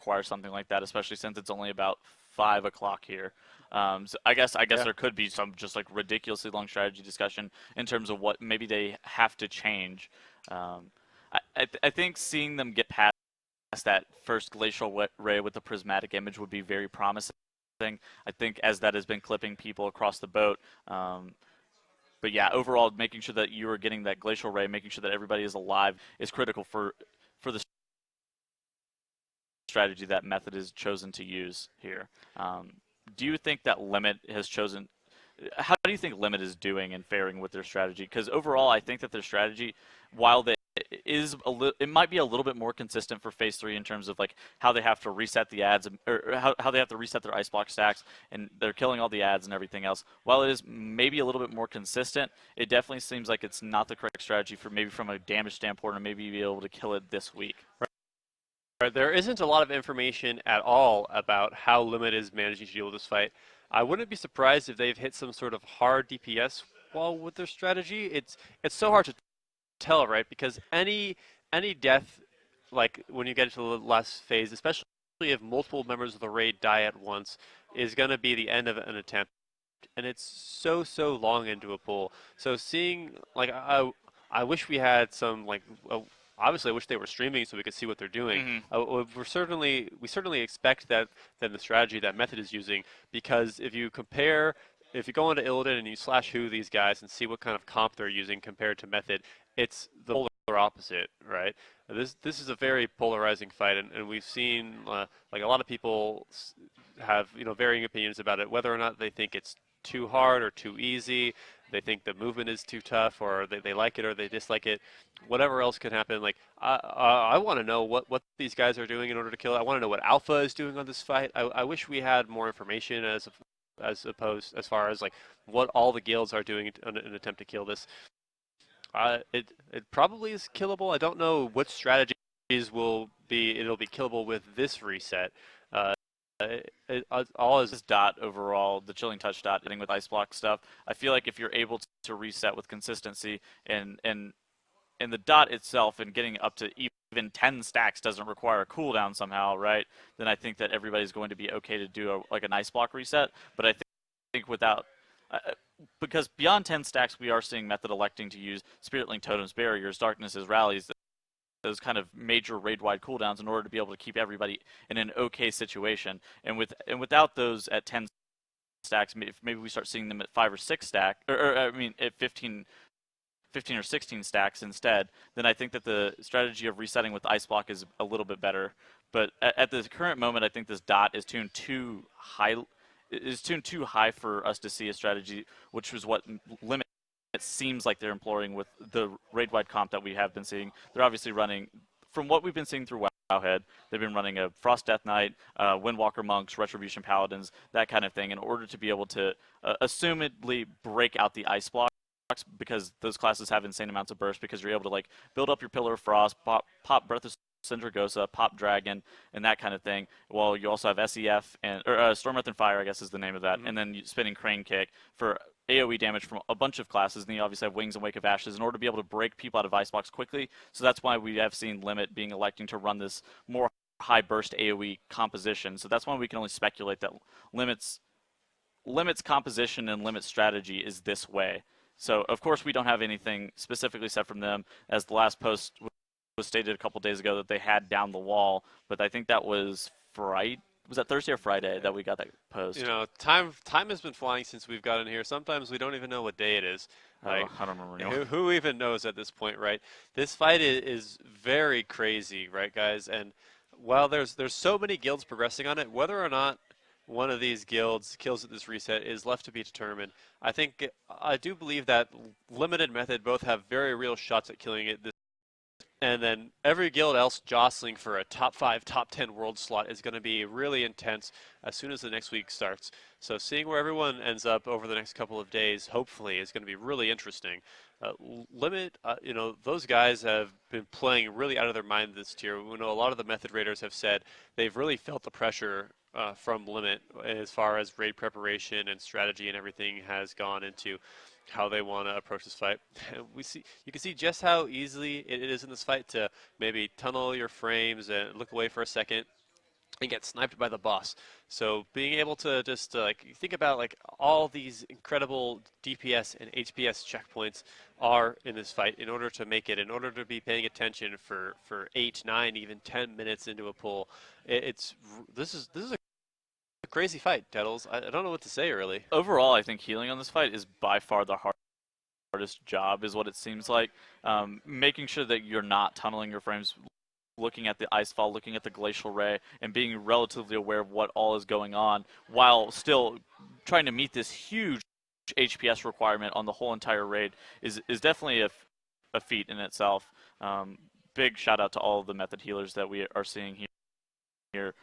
require something like that, especially since it's only about 5 o'clock here. So I guess Yeah. there could be some just like ridiculously long strategy discussion in terms of what maybe they have to change. Um, I think seeing them get past that first glacial ray with the prismatic image would be very promising. I think as that has been clipping people across the boat. But yeah, overall, making sure that you are getting that glacial ray, making sure that everybody is alive, is critical for the strategy that Method has chosen to use here. Do you think that Limit has chosen? How do you think Limit is doing and faring with their strategy? Because overall, I think that their strategy, while they it might be a little bit more consistent for phase 3 in terms of like how they have to reset the ads or how they have to reset their ice block stacks and they're killing all the ads and everything else. While it is maybe a little bit more consistent, it definitely seems like it's not the correct strategy for maybe from a damage standpoint or maybe be able to kill it this week. Right, there isn't a lot of information at all about how Limit is managing to deal with this fight. I wouldn't be surprised if they've hit some sort of hard DPS wall with their strategy. It's so hard to tell, right? Because any death, like when you get into the last phase, especially if multiple members of the raid die at once, is going to be the end of an attempt, and it's so long into a pool. So seeing like I wish we had some like. Obviously, I wish they were streaming so we could see what they're doing. Mm-hmm. We certainly expect that then the strategy that Method is using, because if you compare, if you go into Illidan and you slash who these guys and see what kind of comp they're using compared to Method, it's the polar opposite, right? This is a very polarizing fight, and we've seen like a lot of people have varying opinions about it, whether or not they think it's too hard or too easy. They think the movement is too tough, or they like it or they dislike it. Whatever else could happen. Like I want to know what these guys are doing in order to kill it. I want to know what Alpha is doing on this fight. I wish we had more information as opposed as far as like what all the guilds are doing in an attempt to kill this. It probably is killable. I don't know what strategies it'll be killable with this reset. Uh, all is This dot overall, the chilling touch dot, hitting with ice block stuff. I feel like if you're able to reset with consistency and the dot itself and getting up to even 10 stacks doesn't require a cooldown somehow, right? Then I think that everybody's going to be okay to do like an ice block reset. But I think without because beyond 10 stacks, we are seeing Method electing to use Spirit Link Totems, Barriers, Darknesses, Rallies, those kind of major raid-wide cooldowns in order to be able to keep everybody in an okay situation. And without those at 10 stacks, maybe we start seeing them at 5 or 6 stack, or I mean at 15 or 16 stacks instead, then I think that the strategy of resetting with Ice Block is a little bit better. But at the current moment, I think this dot is tuned too high. Is tuned too high for us to see a strategy, which was what Limit it seems like they're employing with the raid-wide comp that we have been seeing. They're obviously running, from what we've been seeing through Wowhead, they've been running a Frost Death Knight, Windwalker Monks, Retribution Paladins, that kind of thing, in order to be able to assumedly break out the ice blocks because those classes have insane amounts of burst because you're able to like build up your Pillar of Frost, pop Breath of Syndragosa, pop Dragon, and that kind of thing. While you also have SEF and or Storm Earth and Fire, I guess is the name of that, mm-hmm. and then spinning Crane Kick for AoE damage from a bunch of classes, and then you obviously have Wings and Wake of Ashes in order to be able to break people out of Ice Box quickly. So that's why we have seen Limit being electing to run this more high burst AoE composition. So that's why we can only speculate that Limit's composition and Limit strategy is this way. So of course we don't have anything specifically said from them, as the last post was stated a couple days ago that they had down the wall, but I think that was Friday. Was that Thursday or Friday that we got that post? Time has been flying since we've gotten here. Sometimes we don't even know what day it is. Oh, Like, I don't remember anymore. who even knows at this point, right? This fight is very crazy, right, guys? And while there's so many guilds progressing on it, whether or not one of these guilds kills at this reset is left to be determined. I do believe that Limited Method both have very real shots at killing it this, and then every guild else jostling for a top 5, top 10 world slot is going to be really intense as soon as the next week starts. So seeing where everyone ends up over the next couple of days, hopefully, is going to be really interesting. Limit, those guys have been playing really out of their mind this tier. We know a lot of the Method Raiders have said they've really felt the pressure from Limit as far as raid preparation and strategy and everything has gone into how they want to approach this fight. You can see just how easily it is in this fight to maybe tunnel your frames and look away for a second. and get sniped by the boss. So being able to just like think about like all these incredible DPS and HPS checkpoints are in this fight in order to make it, in order to be paying attention for 8, 9, even 10 minutes into a pull. It's this is a crazy fight, Tettles. I don't know what to say really. Overall, I think healing on this fight is by far the hardest job, is what it seems like. Making sure that you're not tunneling your frames, looking at the icefall, looking at the glacial ray, and being relatively aware of what all is going on, while still trying to meet this huge HPS requirement on the whole entire raid is definitely a feat in itself. Big shout out to all of the method healers that we are seeing here.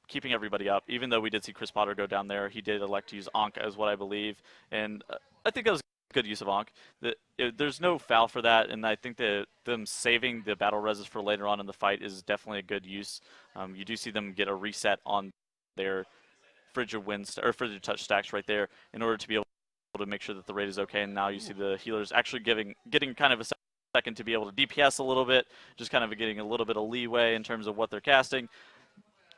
Keeping everybody up. Even though we did see Chris Potter go down there, he did elect to use Ankh as what I believe, and I think that was good use of Ankh. There's no foul for that, and I think that them saving the battle reses for later on in the fight is definitely a good use. You do see them get a reset on their frigid winds or frigid touch stacks right there in order to be able to make sure that the raid is okay. And now you see the healers actually getting kind of a second to be able to DPS a little bit, just kind of getting a little bit of leeway in terms of what they're casting.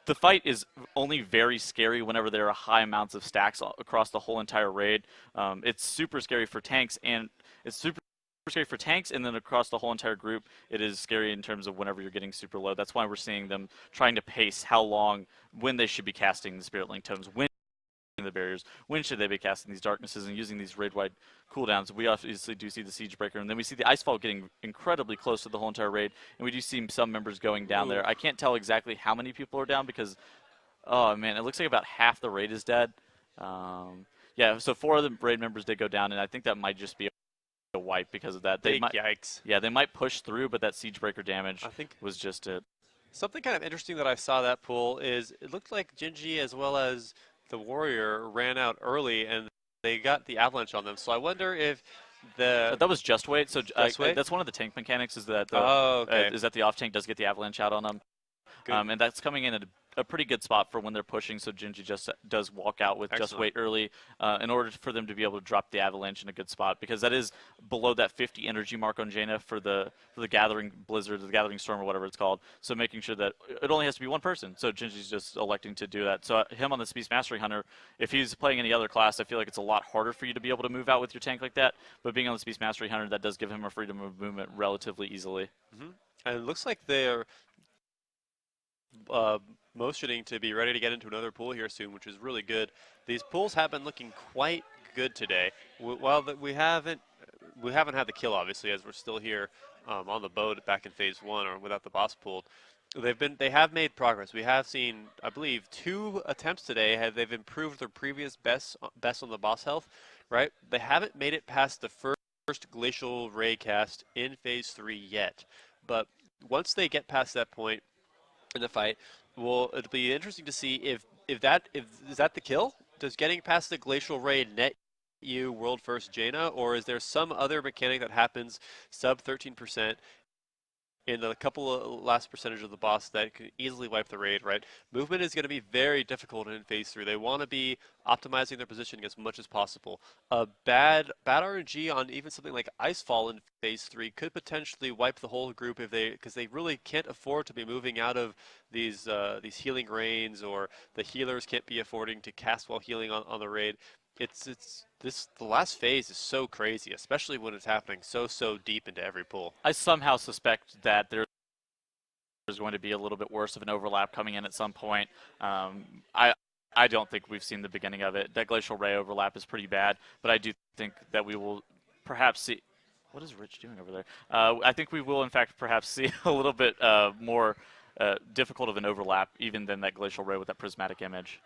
The fight is only very scary whenever there are high amounts of stacks across the whole entire raid. It's super scary for tanks, and it's super scary for tanks, and then across the whole entire group, it is scary in terms of whenever you're getting super low. That's why we're seeing them trying to pace how long, when they should be casting the Spirit Link tomes, when the barriers, when should they be casting these darknesses and using these raid-wide cooldowns. We obviously do see the Siege Breaker, and then we see the Icefall getting incredibly close to the whole entire raid, and we do see some members going down there. I can't tell exactly how many people are down because, oh man, it looks like about half the raid is dead. Yeah, so 4 of the raid members did go down, and I think that might just be a wipe because of that. Big yikes. Yeah, they might push through, but that Siege Breaker damage I think was just it. something kind of interesting that I saw that pull is it looked like Jinji as well as the Warrior ran out early and they got the avalanche on them. So I wonder if the That was just wait. So just wait. that's one of the tank mechanics is that the off tank does get the avalanche out on them. And that's coming in at a pretty good spot for when they're pushing, so Jinji just does walk out with just wait early in order for them to be able to drop the avalanche in a good spot, because that is below that 50 energy mark on Jaina for the Gathering Blizzard, the Gathering Storm, or whatever it's called. So making sure that it only has to be one person, so Jinji's just electing to do that. So him on the Beast Mastery Hunter, if he's playing any other class, I feel like it's a lot harder for you to be able to move out with your tank like that, but being on the Beast Mastery Hunter, that does give him a freedom of movement relatively easily. And it looks like they're motioning to be ready to get into another pool here soon, which is really good. These pools have been looking quite good today. While we haven't had the kill, obviously, as we're still here on the boat back in phase 1 or without the boss pulled. They have made progress. We have seen, I believe, 2 attempts today. They've improved their previous best on the boss health, right? They haven't made it past the first glacial ray cast in phase 3 yet, but once they get past that point in the fight, well, it'll be interesting to see if is that the kill? Does getting past the glacial ray net you world first Jaina, or is there some other mechanic that happens sub 13% in the couple of last percentage of the boss that could easily wipe the raid, right? Movement is going to be very difficult in phase 3. They want to be optimizing their positioning as much as possible. A bad RNG on even something like Icefall in phase 3 could potentially wipe the whole group because they really can't afford to be moving out of these healing rains, or the healers can't be affording to cast while healing on the raid. The last phase is so crazy, especially when it's happening so deep into every pool. I somehow suspect that there's going to be a little bit worse of an overlap coming in at some point. I don't think we've seen the beginning of it. That glacial ray overlap is pretty bad, but I do think that we will perhaps see. What is Rich doing over there? I think we will, in fact, perhaps see a little bit more difficult of an overlap even than that glacial ray with that prismatic image.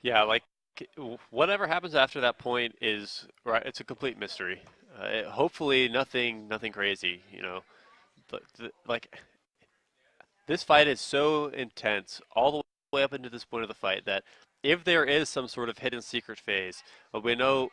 Yeah, like whatever happens after that point is right. It's a complete mystery. Hopefully, nothing crazy. You know, but like this fight is so intense all the way up into this point of the fight that if there is some sort of hidden secret phase, we know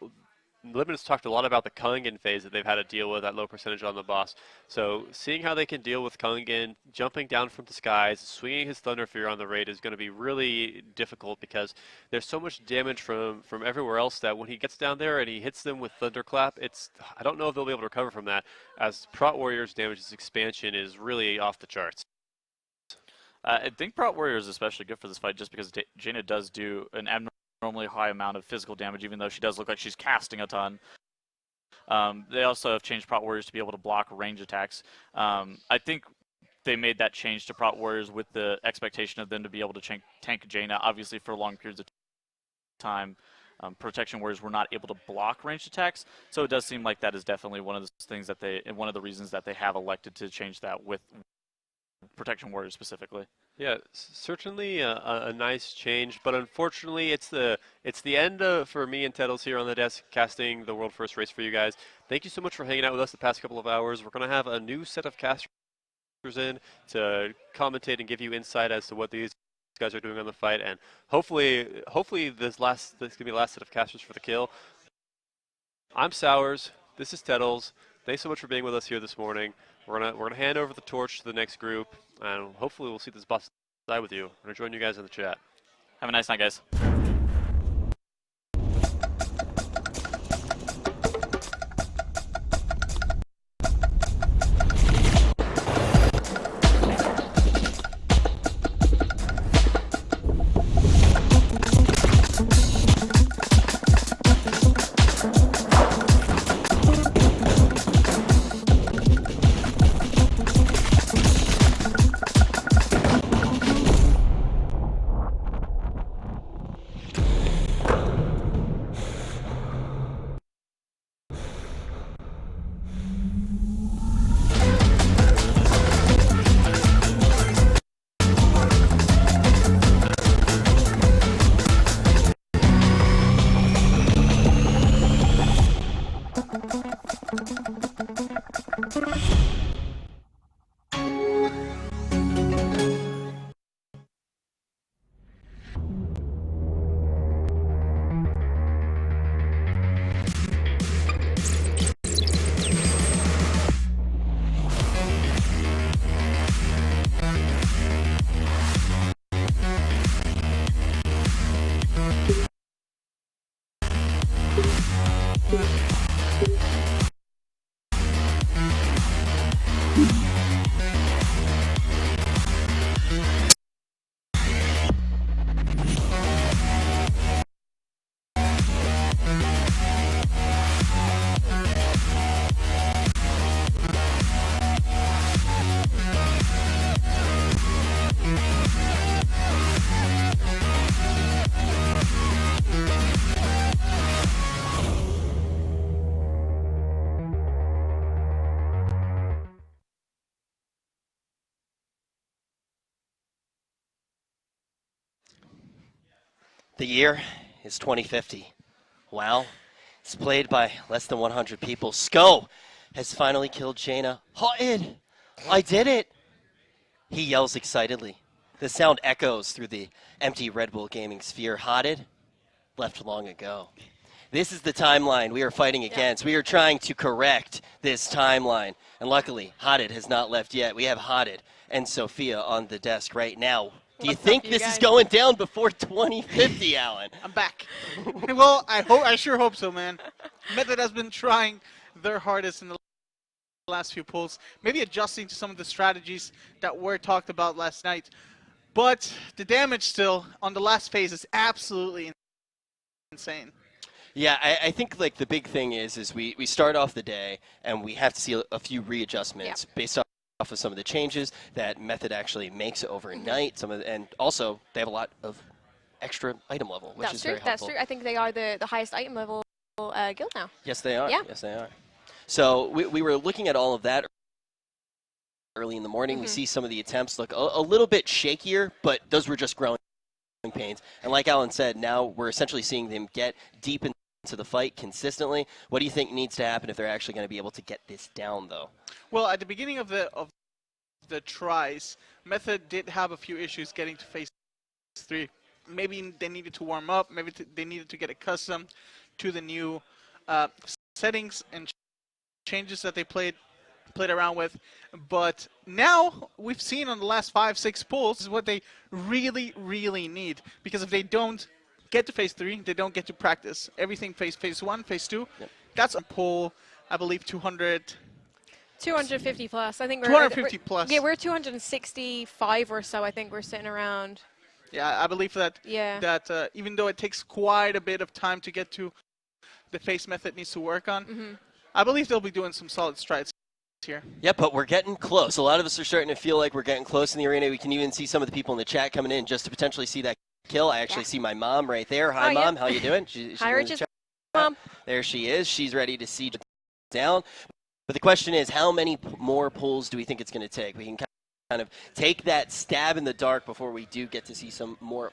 Limited's talked a lot about the Kungan phase that they've had to deal with, that low percentage on the boss. So seeing how they can deal with Kungan, jumping down from the skies, swinging his Thunder Fury on the raid is going to be really difficult because there's so much damage from everywhere else that when he gets down there and he hits them with Thunderclap, I don't know if they'll be able to recover from that, as Prot Warrior's damage expansion is really off the charts. I think Prot Warrior is especially good for this fight just because Jaina does do an abnormally high amount of physical damage, even though she does look like she's casting a ton. They also have changed Prot Warriors to be able to block range attacks. I think they made that change to Prot Warriors with the expectation of them to be able to tank Jaina, obviously for long periods of time. Protection Warriors were not able to block ranged attacks, so it does seem like that is definitely one of the things that and one of the reasons that they have elected to change that with Protection Warriors specifically. Yeah, certainly a nice change, but unfortunately, it's the end for me and Tettles here on the desk casting the world first race for you guys. Thank you so much for hanging out with us the past couple of hours. We're going to have a new set of casters in to commentate and give you insight as to what these guys are doing on the fight, and hopefully this gonna be the last set of casters for the kill. I'm Sowers. This is Tettles. Thanks so much for being with us here this morning. We're gonna hand over the torch to the next group, and hopefully we'll see this boss side with you. I'm gonna join you guys in the chat. Have a nice night, guys. The year is 2050. Wow. It's played by less than 100 people. Sko has finally killed Jaina. Hotted! I did it! He yells excitedly. The sound echoes through the empty Red Bull gaming sphere. Hotted? Left long ago. This is the timeline we are fighting against. We are trying to correct this timeline. And luckily, Hotted has not left yet. We have Hotted and Sophia on the desk right now. Do you think this is going down before 2050, Alan? I'm back. Well, I sure hope so, man. Method has been trying their hardest in the last few pulls, maybe adjusting to some of the strategies that were talked about last night. But the damage still on the last phase is absolutely insane. Yeah, I think like the big thing is we start off the day and we have to see a few readjustments based off of some of the changes that Method actually makes overnight. And also they have a lot of extra item level, which is very helpful. That's true. I think they are the highest item level guild now. Yes, they are. Yeah. Yes, they are. So we were looking at all of that early in the morning. We see some of the attempts look a little bit shakier, but those were just growing pains. And like Alan said, now we're essentially seeing them get deep into the fight consistently. What do you think needs to happen if they're actually going to be able to get this down, though? Well, at the beginning of the tries, Method did have a few issues getting to phase 3. Maybe they needed to warm up. Maybe they needed to get accustomed to the new settings and changes that they played around with. But now we've seen on the last 5-6 pulls is what they really, really need. Because if they don't get to phase 3, they don't get to practice. Everything phase 1, phase 2, that's a pull, I believe, 200. 250 plus. I think we're 250 plus. Yeah, we're 265 or so. I think we're sitting around. Yeah, I believe that Yeah. even though it takes quite a bit of time to get to the face method needs to work on, I believe they'll be doing some solid strides here. Yeah, but we're getting close. A lot of us are starting to feel like we're getting close in the arena. We can even see some of the people in the chat coming in just to potentially see that kill. I actually see my mom right there. Hi, Mom. Yeah. How you doing? She's Hi, in the Rich's chat. mom. There she is. She's ready to see down. But the question is, how many more pulls do we think it's going to take? We can kind of take that stab in the dark before we do get to see some more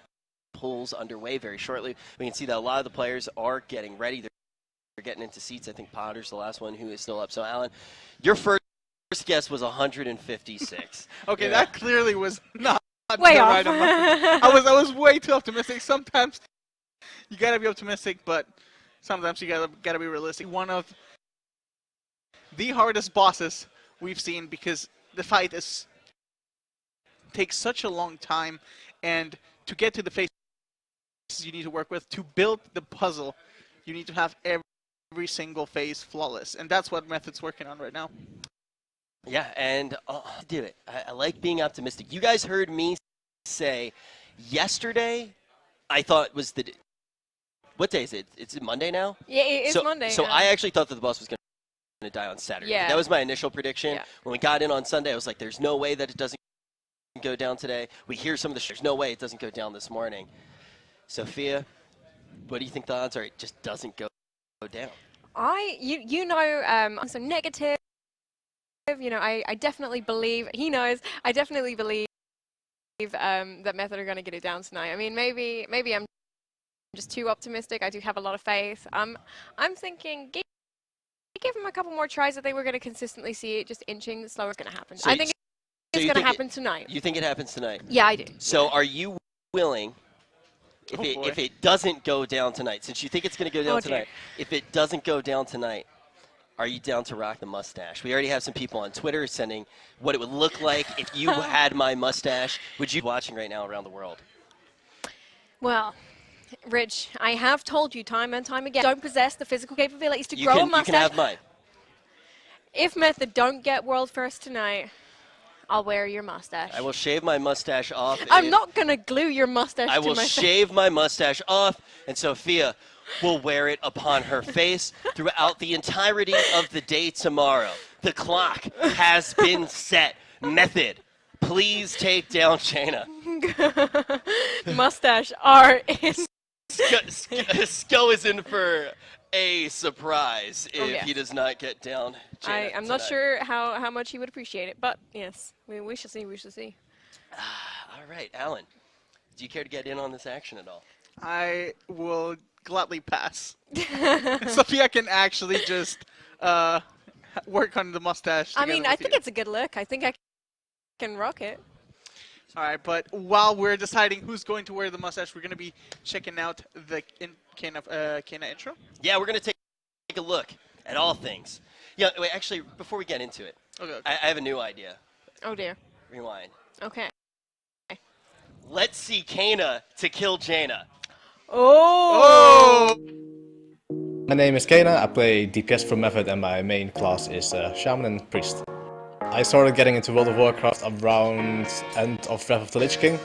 pulls underway very shortly. We can see that a lot of the players are getting ready. They're getting into seats. I think Potter's the last one who is still up. So, Alan, your first guess was 156. Okay, Yeah. that clearly was not Way the off. right amount. I was way too optimistic. Sometimes you gotta be optimistic, but sometimes you gotta be realistic. One of the hardest bosses we've seen because the fight takes such a long time, and to get to the faces you need to work with, to build the puzzle, you need to have every single phase flawless, and that's what Method's working on right now. Yeah, and I'll do it. I like being optimistic. You guys heard me say yesterday, I thought was the... What day is it? It's Monday now? Yeah, it is Monday. So I actually thought that the boss was going to die on Saturday. Yeah. That was my initial prediction. Yeah. When we got in on Sunday, I was like, there's no way that it doesn't go down today. We hear some of the... There's no way it doesn't go down this morning. Sophia, what do you think the odds are it just doesn't go down? You know, I'm so negative. You know, I definitely believe, he knows, I definitely believe that Method are going to get it down tonight. I mean, maybe I'm just too optimistic. I do have a lot of faith. I'm thinking, give them a couple more tries that they were going to consistently see it just inching slower. It's going to happen. So I think it's going to happen tonight. You think it happens tonight? Yeah, I do. So are you willing, if it doesn't go down tonight, since you think it's going to go down tonight, if it doesn't go down tonight, are you down to rock the mustache? We already have some people on Twitter sending what it would look like if you had my mustache. Would you be watching right now around the world? Well, Rich, I have told you time and time again, don't possess the physical capabilities to grow a mustache. You can have mine. If Method don't get world first tonight, I'll wear your mustache. I will shave my mustache off. I'm not going to glue your mustache I to will my face. shave my mustache off, and Sophia will wear it upon her face throughout the entirety of the day tomorrow. The clock has been set. Method, please take down Jaina. Mustache are in. Sko is in for a surprise if yes. he does not get down Jaina I'm not tonight. sure how much he would appreciate it, but yes, we shall see. We shall see. All right, Alan, do you care to get in on this action at all? I will gladly pass. Sophia can actually just work on the mustache. I mean, I think it's a good look. I think I can rock it. All right, but while we're deciding who's going to wear the mustache, we're going to be checking out the Kena intro. Yeah, we're going to take a look at all things. Yeah, wait, actually, before we get into it, Okay. I have a new idea. Oh, dear. Rewind. Okay. Let's see Kena to kill Jaina. Oh! My name is Kena, I play DPS for Method and my main class is Shaman and Priest. I started getting into World of Warcraft around end of Wrath of the Lich King.